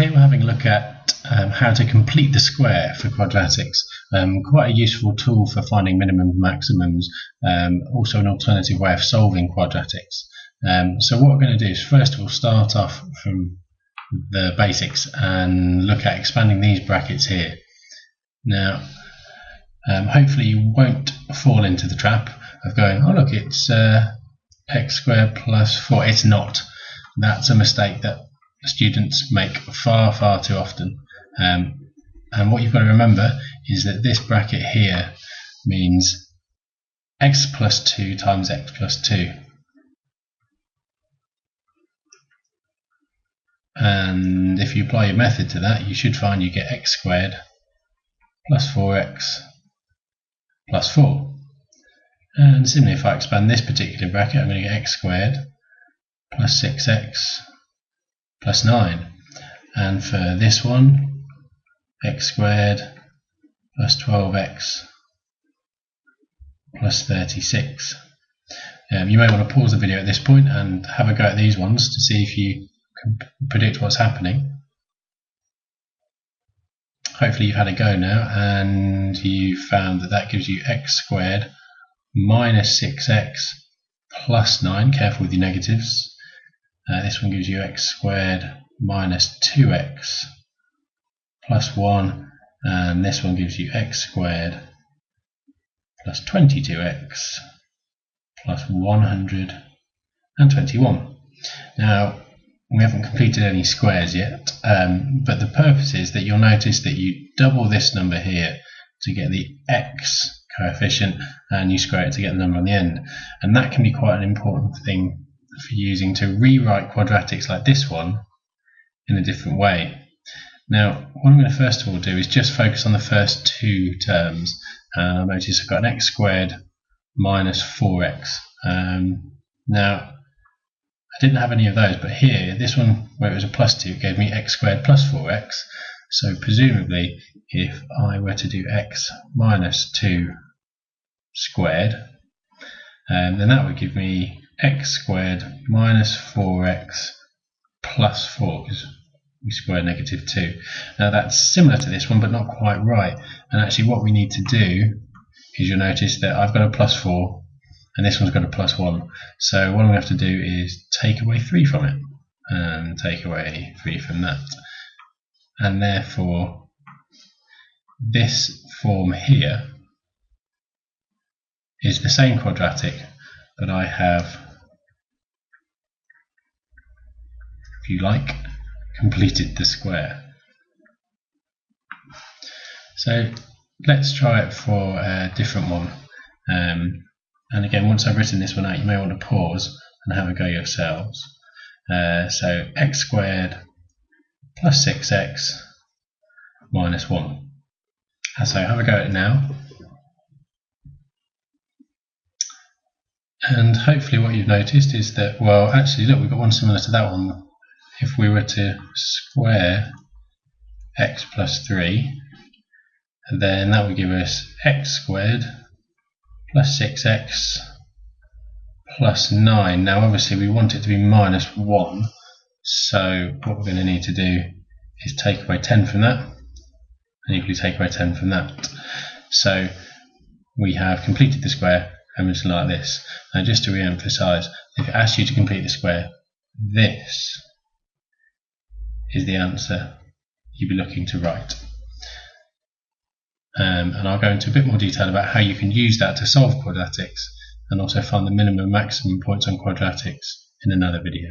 here we're having a look at how to complete the square for quadratics. Quite a useful tool for finding minimums and maximums, also an alternative way of solving quadratics. So what we're going to do is first we'll start off from the basics and look at expanding these brackets here. Now hopefully you won't fall into the trap of going, oh look, it's x squared plus 4. It's not. That's a mistake that students make far too often, and what you've got to remember is that this bracket here means x plus 2 times x plus 2, and if you apply your method to that, you should find you get x squared plus 4x plus 4. And similarly, if I expand this particular bracket, I'm going to get x squared plus 6x plus 9, and for this one, x squared plus 12x plus 36. You may want to pause the video at this point and have a go at these ones to see if you can predict what's happening. Hopefully you've had a go now and you've found that that gives you x squared minus 6x plus 9. Careful with your negatives. This one gives you x squared minus 2x plus 1, and this one gives you x squared plus 22x plus 121. Now, we haven't completed any squares yet, but the purpose is that you'll notice that you double this number here to get the x coefficient, and you square it to get the number on the end, and that can be quite an important thing for using to rewrite quadratics like this one in a different way. Now, what I'm going to first of all do is just focus on the first two terms, and I'll notice I've got an x squared minus 4x. Now, I didn't have any of those, but here, this one where it was a plus 2 gave me x squared plus 4x, so presumably if I were to do x minus 2 squared, then that would give me x squared minus 4x plus 4, because we square negative 2. Now that's similar to this one but not quite right, and actually what we need to do is, you'll notice that I've got a plus 4 and this one's got a plus 1, so what I'm going to have to do is take away 3 from it and take away 3 from that, and therefore this form here is the same quadratic, but I have, if you like, completed the square. So let's try it for a different one, and again, once I've written this one out, you may want to pause and have a go yourselves. So x squared plus 6x minus 1. So have a go at it now, and hopefully what you've noticed is that, well, actually look, we've got one similar to that one. If we were to square x plus 3, then that would give us x squared plus 6x plus 9. Now obviously we want it to be minus 1, so what we're going to need to do is take away 10 from that, and equally take away 10 from that. So we have completed the square, and it's like this. Now just to re-emphasize, if it asks you to complete the square, this is the answer you'd be looking to write. And I'll go into a bit more detail about how you can use that to solve quadratics, and also find the minimum and maximum points on quadratics in another video.